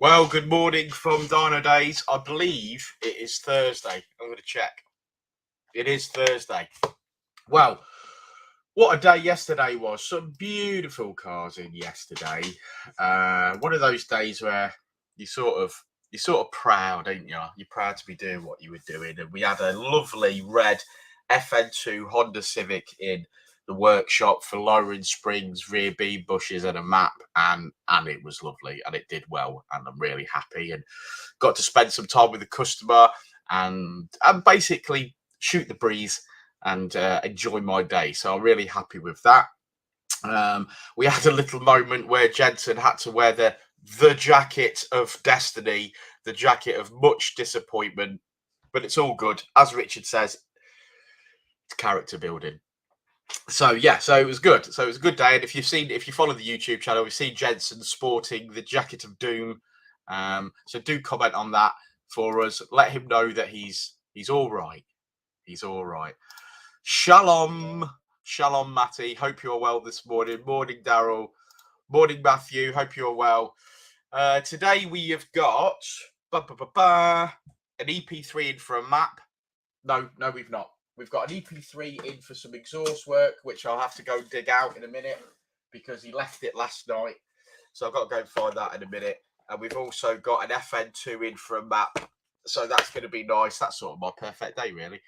Well, good morning from Dynodaze. I believe it is Thursday. I'm going to check. It is Thursday. Well, what a day yesterday was. Some beautiful cars in yesterday. One of those days where you're sort of proud, ain't you? You're proud to be doing what you were doing. And we had a lovely red FN2 Honda Civic in the workshop for lowering springs, rear beam bushes, and a map, and it was lovely, and it did well, and I'm really happy, and got to spend some time with the customer and basically shoot the breeze and enjoy my day. So I'm really happy with that. We had a little moment where Jenson had to wear the jacket of destiny, the jacket of much disappointment, but it's all good. As Richard says, it's character building. So yeah, so it was good. So it was a good day. And if you follow the YouTube channel, we've seen Jenson sporting the jacket of doom. So do comment on that for us. Let him know that he's all right. He's all right. Shalom, shalom, Matty. Hope you're well this morning. Morning, Daryl. Morning, Matthew. Hope you're well. Today we have got an EP3 in for a map. No, we've not. We've got an EP3 in for some exhaust work, which I'll have to go dig out in a minute because he left it last night. So I've got to go and find that in a minute. And we've also got an FN2 in for a map. So that's going to be nice. That's sort of my perfect day, really.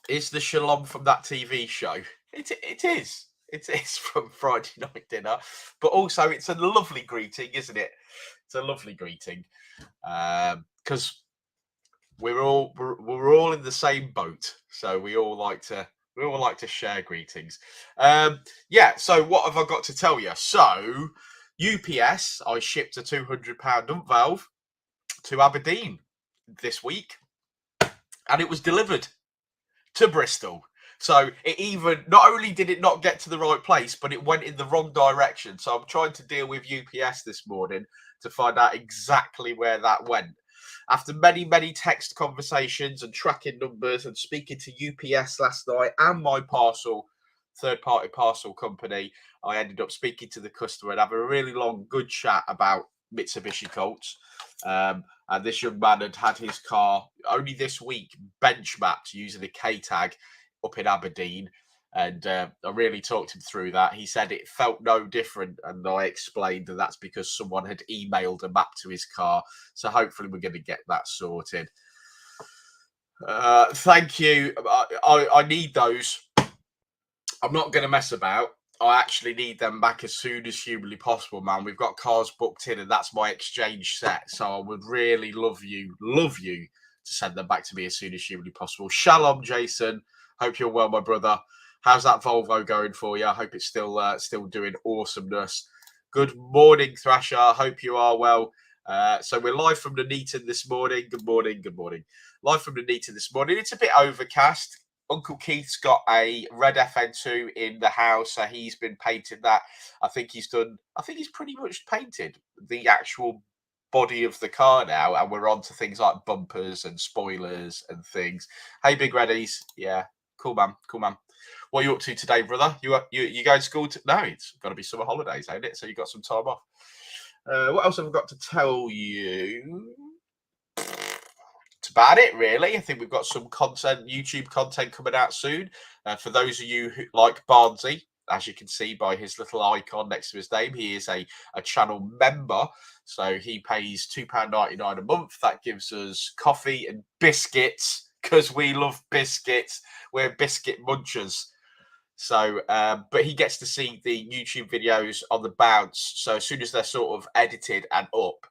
Is the shalom from that TV show? It is. It is from Friday Night Dinner. But also, it's a lovely greeting, isn't it? It's a lovely greeting. Because we're all in the same boat, so we all like to share greetings. Yeah, so what have I got to tell you? So UPS, I shipped a £200 dump valve to Aberdeen this week, and it was delivered to Bristol. So it even, not only did it not get to the right place, but it went in the wrong direction. So I'm trying to deal with UPS this morning to find out exactly where that went. After many, many text conversations and tracking numbers and speaking to UPS last night and my third-party parcel company, I ended up speaking to the customer and having a really long, good chat about Mitsubishi Colts. And this young man had his car only this week benchmarked using a K-tag up in Aberdeen. And I really talked him through that. He said it felt no different. And I explained that that's because someone had emailed a map to his car. So hopefully we're going to get that sorted. Thank you. I need those. I'm not going to mess about. I actually need them back as soon as humanly possible, man. We've got cars booked in and that's my exchange set. So I would really love you to send them back to me as soon as humanly possible. Shalom, Jason. Hope you're well, my brother. How's that Volvo going for you? I hope it's still doing awesomeness. Good morning, Thrasher. Hope you are well. So we're live from Nuneaton this morning. Good morning. Live from Nuneaton this morning. It's a bit overcast. Uncle Keith's got a red FN2 in the house, so he's been painting that. I think he's pretty much painted the actual body of the car now, and we're on to things like bumpers and spoilers and things. Hey, Big Reddies. Yeah, cool, man. What are you up to today, brother? You going to school? No, it's got to be summer holidays, ain't it? So you got some time off. What else have I got to tell you? It's about it, really. I think we've got some YouTube content coming out soon. For those of you who like Barnsey, as you can see by his little icon next to his name, he is a channel member. So he pays £2.99 a month. That gives us coffee and biscuits because we love biscuits. We're biscuit munchers. So, but he gets to see the YouTube videos on the bounce. So as soon as they're sort of edited and up,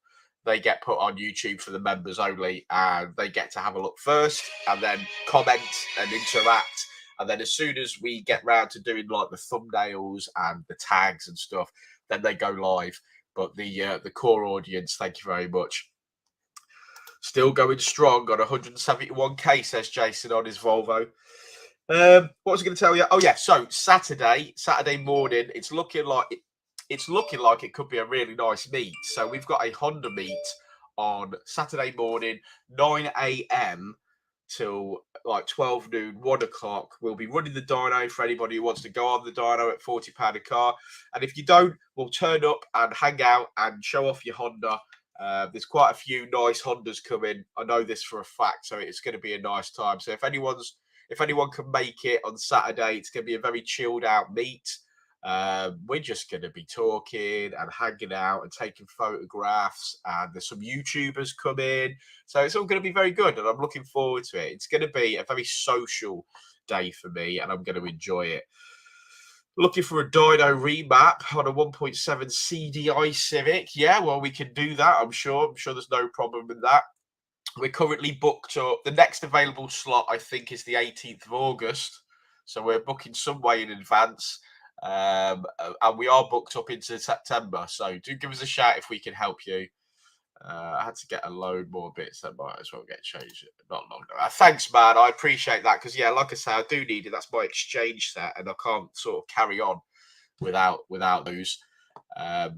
they get put on YouTube for the members only, and they get to have a look first and then comment and interact. And then as soon as we get round to doing like the thumbnails and the tags and stuff, then they go live. But the core audience, thank you very much. Still going strong on 171k, says Jason on his Volvo. What was I going to tell you? Oh yeah, so Saturday morning, it's looking like it could be a really nice meet. So we've got a Honda meet on Saturday morning, 9 a.m. till like 12 noon, 1 o'clock. We'll be running the dyno for anybody who wants to go on the dyno at £40 a car. And if you don't, we'll turn up and hang out and show off your Honda. There's quite a few nice Hondas coming. I know this for a fact, so it's going to be a nice time. So if anyone can make it on Saturday, it's going to be a very chilled out meet. We're just going to be talking and hanging out and taking photographs, and there's some YouTubers coming, so it's all going to be very good, and I'm looking forward to it. It's going to be a very social day for me, and I'm going to enjoy it. Looking for a dyno remap on a 1.7 CDI Civic. Yeah, well, we can do that. I'm sure there's no problem with that. We're currently booked up. The next available slot, I think, is the 18th of August. So we're booking some way in advance. And we are booked up into September. So do give us a shout if we can help you. I had to get a load more bits. That might as well get changed. Not long ago. Thanks, man. I appreciate that. Because, yeah, like I say, I do need it. That's my exchange set. And I can't sort of carry on without those.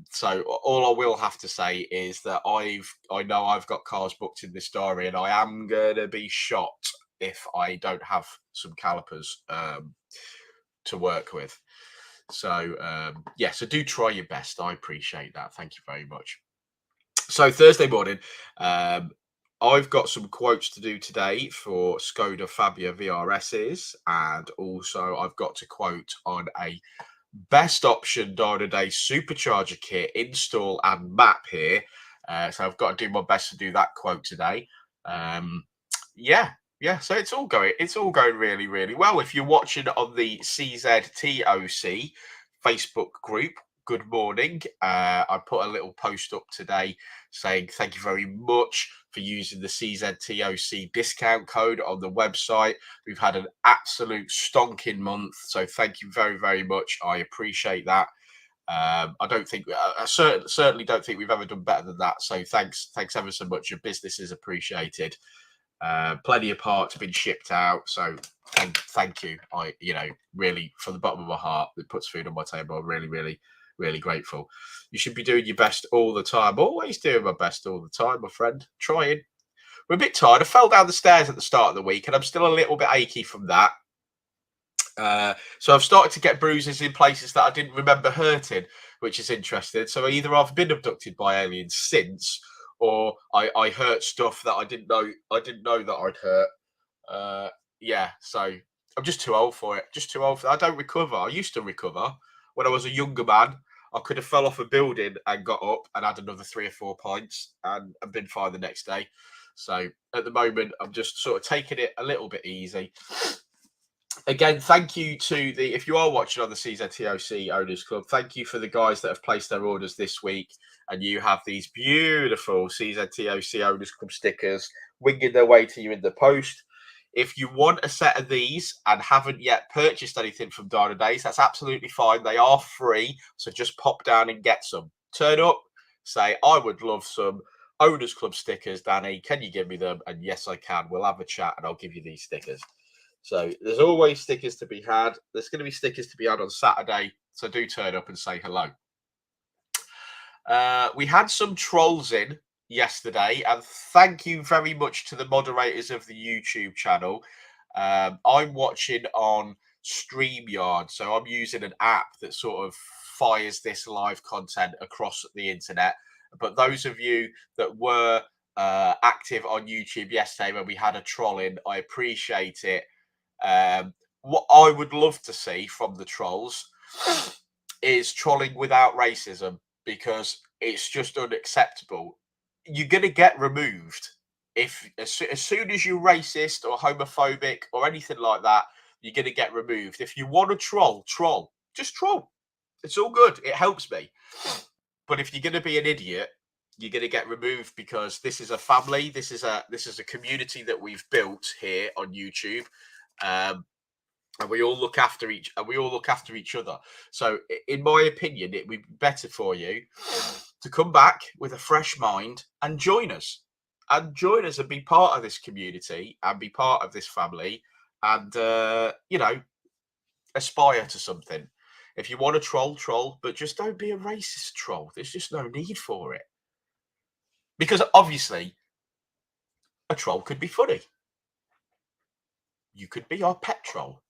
So all I will have to say is that I know I've got cars booked in this diary, and I am gonna be shocked if I don't have some calipers to work with. So yeah, so do try your best. I appreciate that. Thank you very much. So Thursday morning, I've got some quotes to do today for Skoda Fabia VRSs, and also I've got to quote on a best option Dynodaze supercharger kit install and map here. So I've got to do my best to do that quote today. Yeah. So it's all going really, really well. If you're watching on the CZTOC Facebook group, good morning. I put a little post up today saying thank you very much for using the CZTOC discount code on the website. We've had an absolute stonking month, so thank you very, very much. I appreciate that. I don't think I certainly don't think we've ever done better than that. So thanks ever so much. Your business is appreciated. Plenty of parts been shipped out, so thank you. I really from the bottom of my heart, it puts food on my table. I'm really, really, really grateful. You should be doing your best all the time. Always doing my best all the time, my friend. Trying. We're a bit tired. I fell down the stairs at the start of the week, and I'm still a little bit achy from that. So I've started to get bruises in places that I didn't remember hurting, which is interesting. So either I've been abducted by aliens since, or I hurt stuff that I didn't know that I'd hurt. Yeah, so I'm just too old for it. Just too old for it. I don't recover. I used to recover when I was a younger man. I could have fell off a building and got up and had another 3 or 4 pints and been fine the next day. So at the moment, I'm just sort of taking it a little bit easy. Again, thank you to if you are watching on the CZTOC Owners Club, thank you for the guys that have placed their orders this week. And you have these beautiful CZTOC Owners Club stickers winging their way to you in the post. If you want a set of these and haven't yet purchased anything from Dynodaze, that's absolutely fine. They are free, so just pop down and get some. Turn up, say, I would love some Owners Club stickers, Danny. Can you give me them? And yes, I can. We'll have a chat and I'll give you these stickers. So there's always stickers to be had. There's going to be stickers to be had on Saturday. So do turn up and say hello. We had some trolls in yesterday, and thank you very much to the moderators of the YouTube channel. I'm watching on StreamYard, so I'm using an app that sort of fires this live content across the internet. But those of you that were active on YouTube yesterday when we had a troll in, I appreciate it. What I would love to see from the trolls is trolling without racism, because it's just unacceptable. You're going to get removed if as soon as you're racist or homophobic or anything like that. You're going to get removed. If you want to troll, just troll. It's all good. It helps me. But if you're going to be an idiot, you're going to get removed, because this is a family. This is a community that we've built here on YouTube. And we all look after each other. So in my opinion, it would be better for you to come back with a fresh mind and join us and be part of this community and be part of this family and aspire to something. If you want to troll, but just don't be a racist troll. There's just no need for it, because obviously a troll could be funny. you could be our pet troll.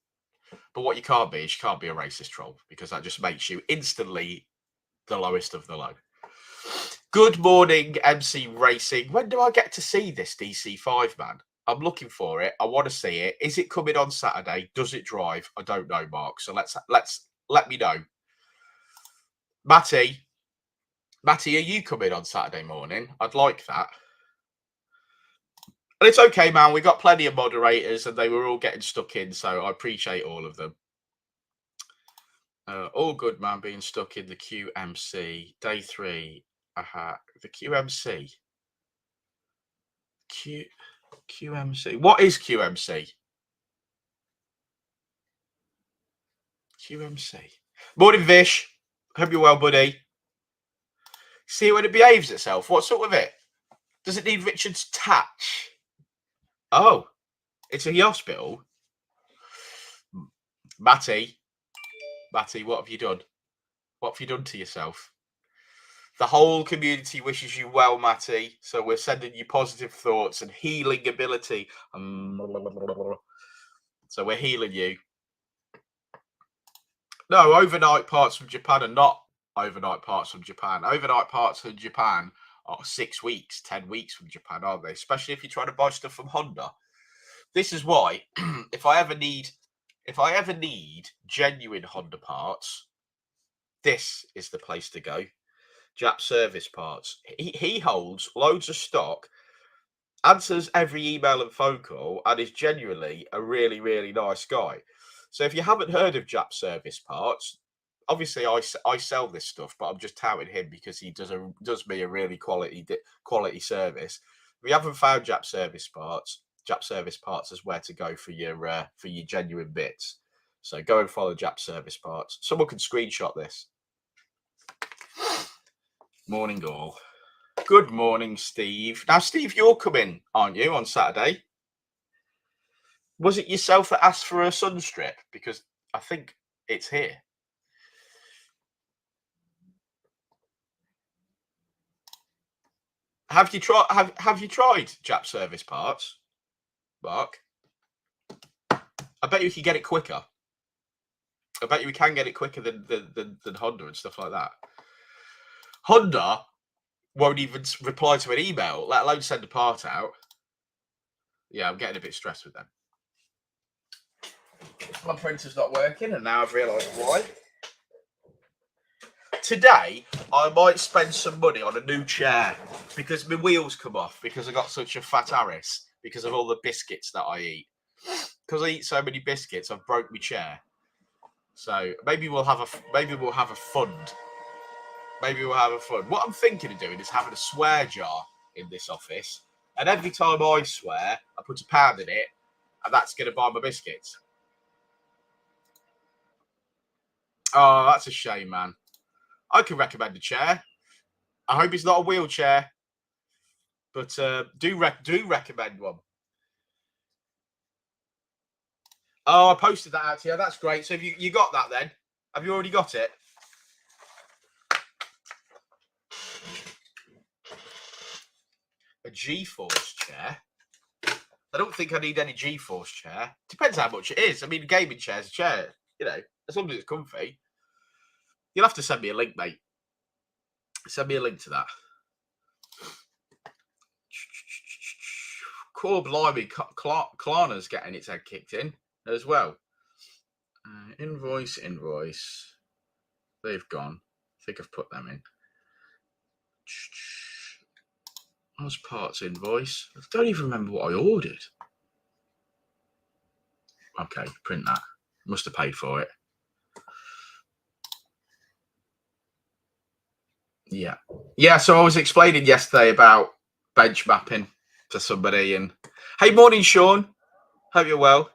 But what you can't be is you can't be a racist troll, because that just makes you instantly the lowest of the low. Good morning, MC Racing. When do I get to see this DC5, man? I'm looking for it. I want to see it. Is it coming on Saturday? Does it drive? I don't know, Mark. So let me know. Matty, are you coming on Saturday morning? I'd like that. And it's okay, man. We got plenty of moderators, and they were all getting stuck in, so I appreciate all of them. All good, man. Being stuck in the QMC day 3. The QMC. QMC. What is QMC? QMC. Morning, Vish. Hope you're well, buddy. See when it behaves itself. What's up with it? Does it need Richard's touch? Oh, it's a hospital. Matty, what have you done? What have you done to yourself? The whole community wishes you well, Matty. So we're sending you positive thoughts and healing ability. So we're healing you. No, overnight parts from Japan are not overnight parts from Japan. Overnight parts from Japan are 6 weeks, 10 weeks from Japan, aren't they? Especially if you try to buy stuff from Honda. This is why, if I ever need genuine Honda parts, this is the place to go. Jap Service Parts. He holds loads of stock, answers every email and phone call, and is genuinely a really, really nice guy. So if you haven't heard of Jap Service Parts, obviously I sell this stuff, but I'm just touting him because he does me a really quality service. If you haven't found Jap Service Parts is where to go for your genuine bits. So go and follow Jap Service Parts. Someone can screenshot this. Morning all. Good morning, Steve. Now, Steve, you're coming, aren't you, on Saturday? Was it yourself that asked for a sun strip? Because I think it's here. Have you tried Jap Service Parts, Mark? I bet you can get it quicker. I bet you we can get it quicker than Honda and stuff like that. Honda won't even reply to an email, let alone send a part out. Yeah, I'm getting a bit stressed with them. My printer's not working, and now I've realised why. Today, I might spend some money on a new chair because my wheels come off because I got such a fat arse because of all the biscuits that I eat. Because I eat so many biscuits, I've broke my chair. So maybe we'll have a fund. Maybe we'll have a fund. What I'm thinking of doing is having a swear jar in this office, and every time I swear, I put £1 in it, and that's going to buy my biscuits. Oh, that's a shame, man. I can recommend a chair. I hope it's not a wheelchair, but do recommend one. Oh, I posted that out to you. That's great. So have you got that then? Have you already got it? A G-Force chair? I don't think I need any G-Force chair. Depends how much it is. I mean, a gaming chair's a chair. You know, as long as it's comfy. You'll have to send me a link, mate. Send me a link to that. Core blimey, Klarna's getting its head kicked in as well. Invoice. They've gone. I think I've put them in. How's parts invoice? I don't even remember what I ordered. Okay, print that. Must have paid for it. Yeah. So I was explaining yesterday about bench mapping to somebody, and hey, morning, Sean. Hope you're well.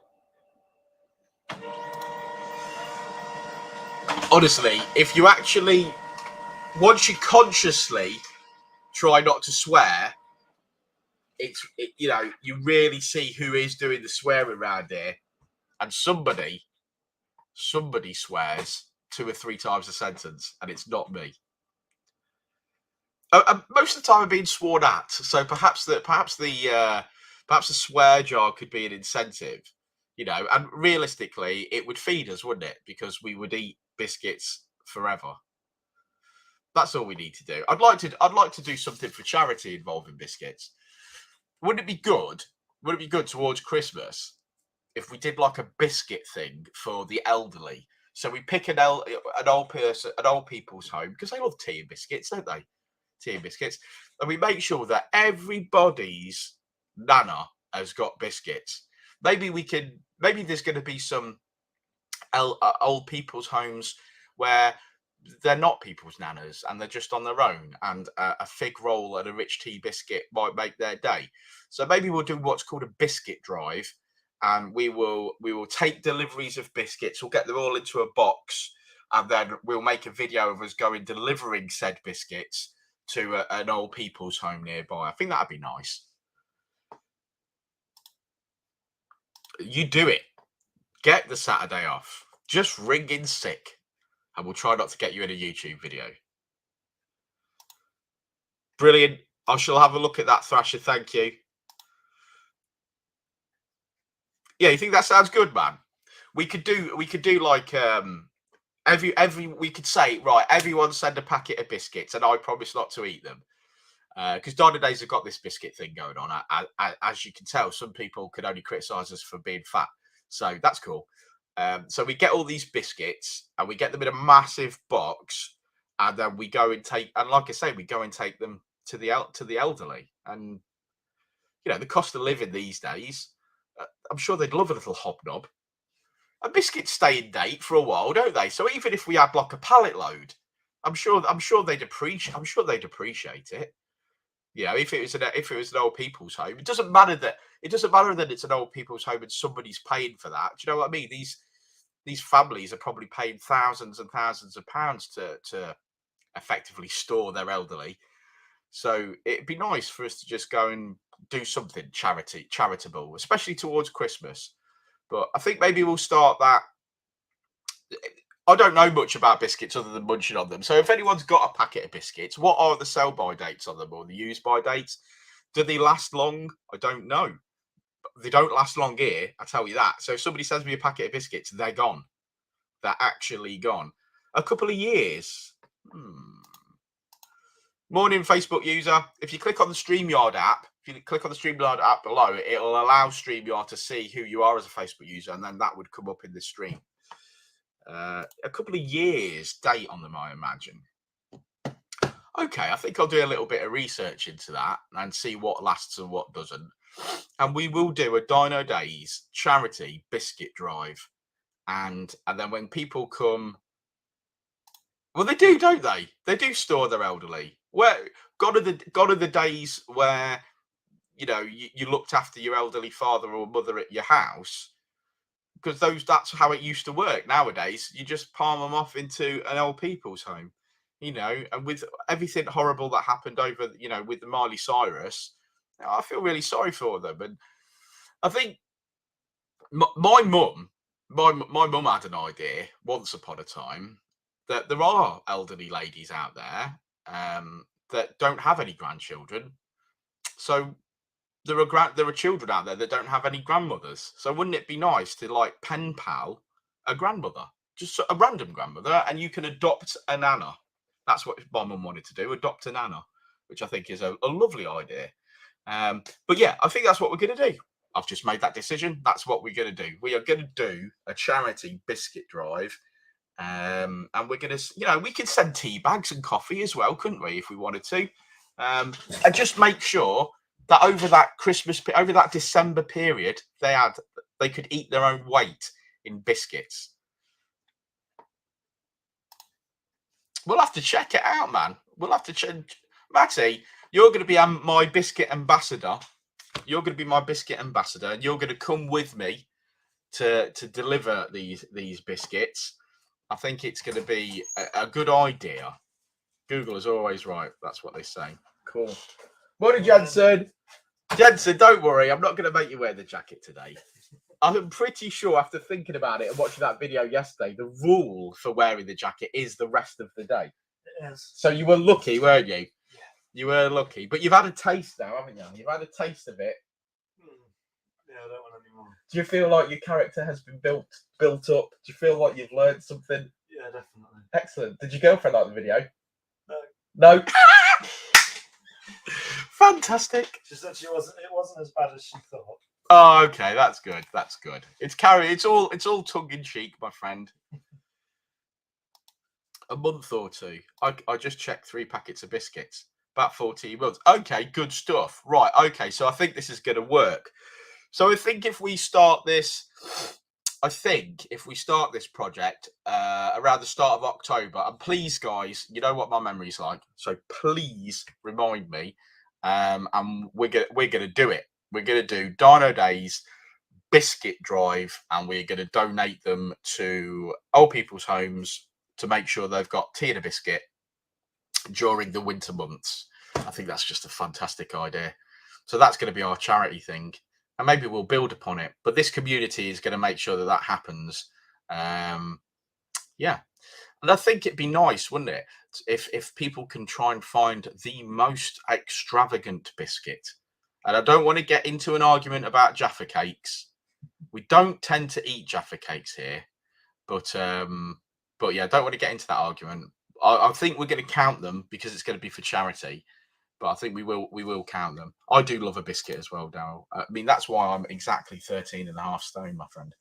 Honestly, if you actually, once you consciously try not to swear, you really see who is doing the swearing around here, and somebody swears 2 or 3 times a sentence, and it's not me. Most of the time, I'm being sworn at, so perhaps the swear jar could be an incentive You know, and realistically, it would feed us, wouldn't it? Because we would eat biscuits forever. That's all we need to do. I'd like to do something for charity involving biscuits. Wouldn't it be good? Would it be good towards Christmas if we did like a biscuit thing for the elderly? So we pick an old person, an old people's home, because they love tea and biscuits, don't they? Tea and biscuits, and we make sure that everybody's nana has got biscuits. Maybe we can. Maybe there's going to be some old people's homes where they're not people's nanas and they're just on their own, and a fig roll and a rich tea biscuit might make their day. So maybe we'll do what's called a biscuit drive, and we will take deliveries of biscuits. We'll get them all into a box, and then we'll make a video of us going delivering said biscuits to an old people's home nearby. I think that'd be nice. You do it. Get the Saturday off. Just ring in sick, and we'll try not to get you in a YouTube video. Brilliant. I shall have a look at that, Thrasher. Thank you. Yeah, you think that sounds good, man? We could do like we could say, right, everyone send a packet of biscuits, and I promise not to eat them. Because Dynodaze have got this biscuit thing going on. As you can tell, some people could only criticise us for being fat, so that's cool. So we get all these biscuits and we get them in a massive box, and then we go and take, and like I say, we go and take them to the elderly. And you know, the cost of living these days, I'm sure they'd love a little hobnob. And biscuits stay in date for a while, don't they? So even if we had like a pallet load, I'm sure they'd appreciate it. You know, if it was an old people's home, it doesn't matter that it's an old people's home and somebody's paying for that. Do you know what I mean? These families are probably paying thousands and thousands of pounds to effectively store their elderly. So it'd be nice for us to just go and do something charitable, especially towards Christmas. But I think maybe we'll start that. I don't know much about biscuits other than munching on them. So if anyone's got a packet of biscuits, what are the sell-by dates on them or the use-by dates? Do they last long? I don't know. They don't last long here, I tell you that. So if somebody sends me a packet of biscuits, they're gone. They're actually gone. A couple of years. Morning, Facebook user. If you click on the StreamYard app, below, it'll allow StreamYard to see who you are as a Facebook user, and then that would come up in the stream. A couple of years date on them, I imagine. Okay, I think I'll do a little bit of research into that and see what lasts and what doesn't. And we will do a Dynodaze charity biscuit drive. And then when people come, well, they do, don't they? They do store their elderly. Where gone are the days where, you know, you looked after your elderly father or mother at your house, because that's how it used to work. Nowadays, you just palm them off into an old people's home, you know. And with everything horrible that happened over, you know, with the Miley Cyrus, I feel really sorry for them. And I think my mum had an idea once upon a time that there are elderly ladies out there that don't have any grandchildren. So there are children out there that don't have any grandmothers. So wouldn't it be nice to like pen pal a grandmother, just a random grandmother, and you can adopt a nana? That's what my mum wanted to do, adopt a nana, which I think is a lovely idea. But yeah, I think that's what we're going to do. I've just made that decision. That's what we're going to do. We are going to do a charity biscuit drive. And we're going to, you know, we could send tea bags and coffee as well, couldn't we, if we wanted to? And just make sure that over that December period, they could eat their own weight in biscuits. We'll have to check it out, man. We'll have to check. Matty, you're going to be my biscuit ambassador. You're going to be my biscuit ambassador, and you're going to come with me to deliver these biscuits. I think it's going to be a good idea. Google is always right. That's what they say. Cool. Morning, Jenson. Jenson, don't worry. I'm not going to make you wear the jacket today. I'm pretty sure after thinking about it and watching that video yesterday, the rule for wearing the jacket is the rest of the day. Yes. So you were lucky, weren't you? Yeah. You were lucky. But you've had a taste now, haven't you? You've had a taste of it. Yeah, I don't want any more. Do you feel like your character has been built up? Do you feel like you've learned something? Yeah, definitely. Excellent. Did your girlfriend like the video? No. No. Fantastic. She said it wasn't as bad as she thought. Oh, okay, that's good. That's good. It's all tongue in cheek, my friend. A month or two. I just checked 3 packets of biscuits. About 14 months. Okay, good stuff. Right. Okay, so I think this is going to work. So I think if we start this project around the start of October, and please, guys, you know what my memory's like, so please remind me, and we're gonna do it. We're gonna do Dynodaze biscuit drive, and we're gonna donate them to old people's homes to make sure they've got tea and a biscuit during the winter months. I think that's just a fantastic idea. So that's going to be our charity thing. And maybe we'll build upon it. But this community is going to make sure that happens. Yeah. And I think it'd be nice, wouldn't it, if people can try and find the most extravagant biscuit. And I don't want to get into an argument about Jaffa cakes. We don't tend to eat Jaffa cakes here. But yeah, I don't want to get into that argument. I think we're going to count them because it's going to be for charity. But I think we will count them. I do love a biscuit as well, Darryl. I mean, that's why I'm exactly 13.5 stone, my friend.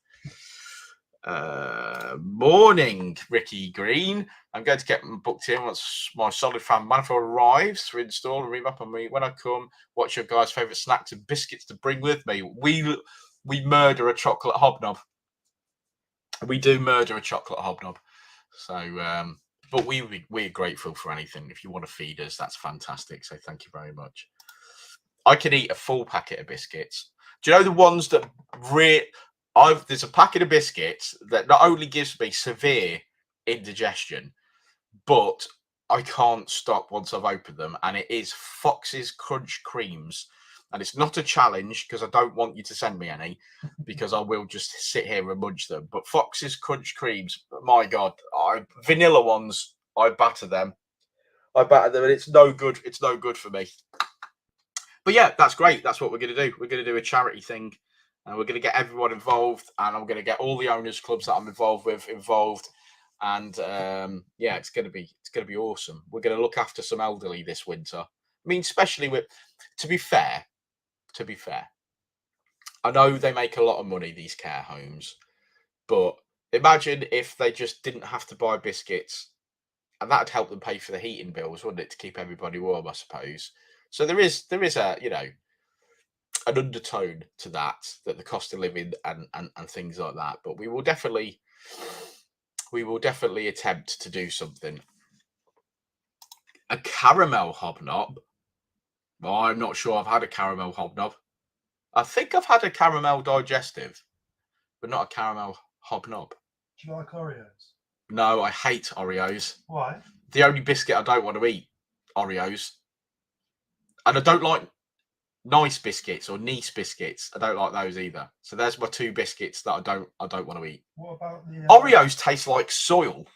Morning, Ricky Green. I'm going to get booked in once my solid fan manifold arrives to install and revamp on me. When I come, what's your guys' favourite snacks and biscuits to bring with me? We murder a chocolate hobnob. We do murder a chocolate hobnob. So, but we're grateful for anything. If you want to feed us, that's fantastic. So thank you very much. I can eat a full packet of biscuits. Do you know the ones that there's a packet of biscuits that not only gives me severe indigestion, but I can't stop once I've opened them, and it is Fox's Crunch Creams. And it's not a challenge because I don't want you to send me any, because I will just sit here and munch them. But Fox's Crunch Creams, my God, vanilla ones, I batter them. And it's no good. It's no good for me. But yeah, that's great. That's what we're going to do. We're going to do a charity thing, and we're going to get everyone involved, and I'm going to get all the owners clubs that I'm involved with involved. And yeah, it's going to be awesome. We're going to look after some elderly this winter. I mean, especially to be fair, I know they make a lot of money, these care homes, but imagine if they just didn't have to buy biscuits, and that'd help them pay for the heating bills, wouldn't it, to keep everybody warm, I suppose. So there is a, you know, an undertone to that the cost of living and things like that. But we will definitely attempt to do something. A caramel hobnob? Well, I'm not sure I've had a caramel hobnob. I think I've had a caramel digestive, but not a caramel hobnob. Do you like Oreos? No, I hate Oreos. Why? The only biscuit I don't want to eat, Oreos. And I don't like nice biscuits or nice biscuits. I don't like those either. So there's my 2 biscuits that I don't want to eat. What about the Oreos taste like soil.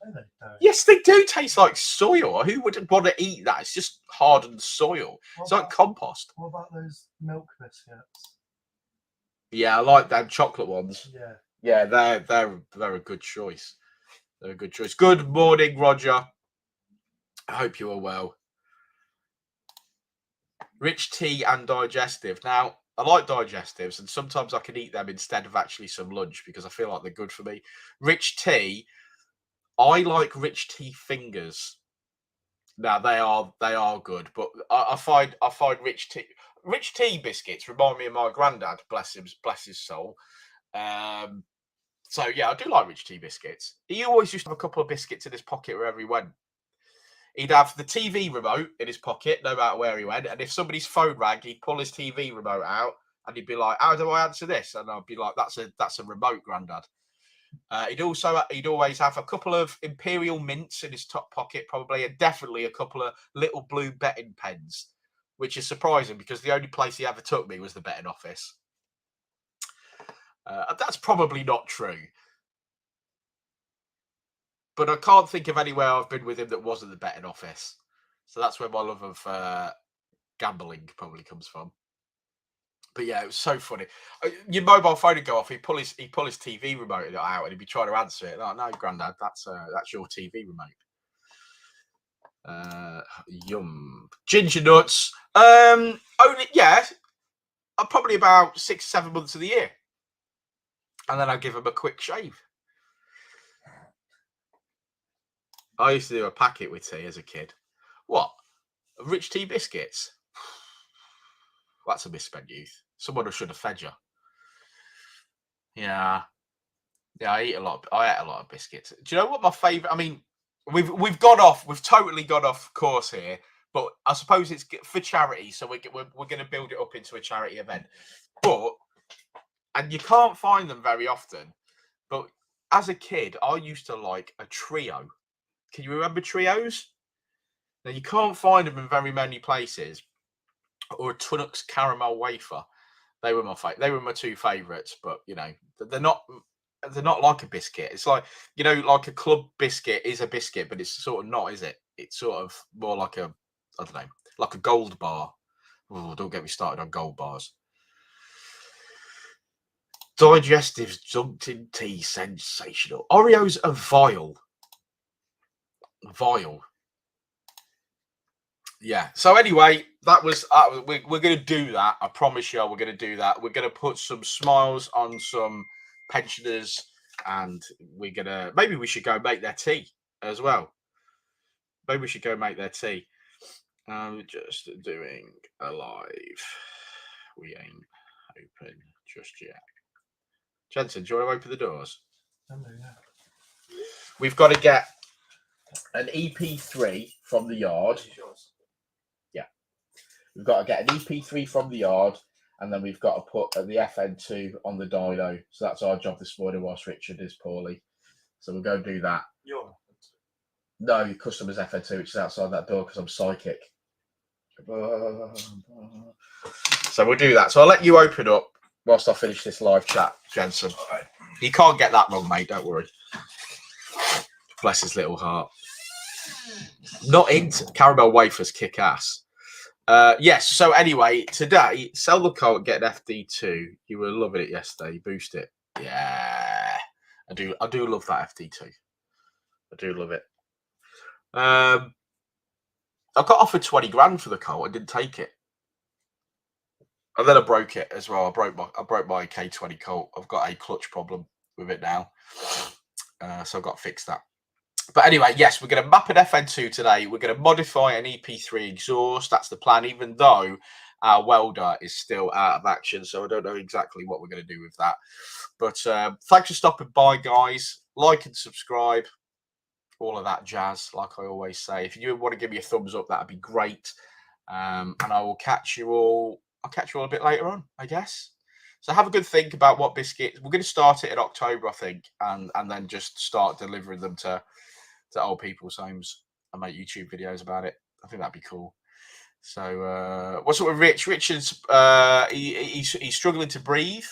No, they don't. Yes, they do taste like soil. Who would want to eat that? It's just hardened soil. It's like compost. What about those milk biscuits? Yeah, I like them chocolate ones. Yeah. Yeah, they're a good choice. They're a good choice. Good morning, Roger. I hope you are well. Rich tea and digestive. Now, I like digestives, and sometimes I can eat them instead of actually some lunch because I feel like they're good for me. Rich tea, I like rich tea fingers. Now they are good, but I find rich tea biscuits remind me of my granddad, bless his soul. So yeah, I do like rich tea biscuits. He always used to have a couple of biscuits in his pocket wherever he went. He'd have the TV remote in his pocket, no matter where he went. And if somebody's phone rang, he'd pull his TV remote out and he'd be like, "How do I answer this?" And I'd be like, "That's a remote, Grandad." He'd always have a couple of Imperial mints in his top pocket, probably, and definitely a couple of little blue betting pens, which is surprising because the only place he ever took me was the betting office. That's probably not true. But I can't think of anywhere I've been with him that wasn't the betting office. So that's where my love of gambling probably comes from. But yeah, it was so funny. Your mobile phone would go off. He'd pull his TV remote out, and he'd be trying to answer it. Like, no, Grandad, that's your TV remote. Yum. Ginger nuts. Only probably about 6-7 months of the year, and then I give them a quick shave. I used to do a packet with tea as a kid. What? Rich tea biscuits. That's a misspent youth. Someone should have fed you. Yeah, I ate a lot of biscuits. Do you know what my favourite? I mean, we've gone off. We've totally gone off course here. But I suppose it's for charity, so we're going to build it up into a charity event. And you can't find them very often. But as a kid, I used to like a trio. Can you remember trios? Now you can't find them in very many places. Or a Tunnocks caramel wafer. They were my They were my two favourites. But you know, they're not like a biscuit. It's like, you know, like a club biscuit is a biscuit, but it's sort of not, is it? It's sort of more like a, I don't know, like a gold bar. Oh, don't get me started on gold bars. Digestives dunked in tea, sensational. Oreos are vile. Yeah. So anyway, that was we're going to do that. I promise you, we're going to do that. We're going to put some smiles on some pensioners, and maybe we should go make their tea as well. Maybe we should go make their tea. I'm just doing a live. We ain't open just yet. Jenson, do you want to open the doors? Yeah. We've got to get an EP3 from the yard. Yeah. We've got to get an EP3 from the yard, and then we've got to put the FN2 on the dyno. So that's our job this morning whilst Richard is poorly. So we'll go do that. No, your customer's FN2, which is outside that door because I'm psychic. So we'll do that. So I'll let you open up whilst I finish this live chat, Jenson. Right. You can't get that wrong, mate. Don't worry. Bless his little heart. Not into caramel wafers, kick ass. Yes. So anyway, today, sell the Colt, get an FD2. You were loving it yesterday. Boost it. Yeah, I do love that FD2. I do love it. I got offered 20 grand for the Colt. I didn't take it. And then I broke it as well. I broke my K20 Colt. I've got a clutch problem with it now. So I've got to fix that. But anyway, yes, we're going to map an FN2 today. We're going to modify an EP3 exhaust. That's the plan, even though our welder is still out of action. So I don't know exactly what we're going to do with that. But thanks for stopping by, guys. Like and subscribe. All of that jazz, like I always say. If you want to give me a thumbs up, that'd be great. And I will catch you all. I'll catch you all a bit later on, I guess. So have a good think about what biscuits. We're going to start it in October, I think, and then just start delivering them to old people's homes and make YouTube videos about it. I think that'd be cool. So what's up with Rich? Richard's he's struggling to breathe,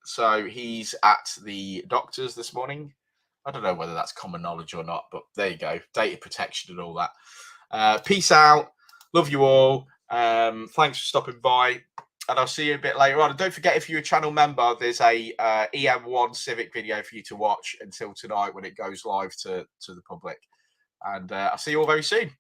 so he's at the doctor's this morning. I don't know whether that's common knowledge or not, but there you go. Data protection and all that. Peace out. Love you all. Thanks for stopping by, and I'll see you a bit later on. And don't forget, if you're a channel member, there's a EM1 Civic video for you to watch until tonight when it goes live to the public. And I'll see you all very soon.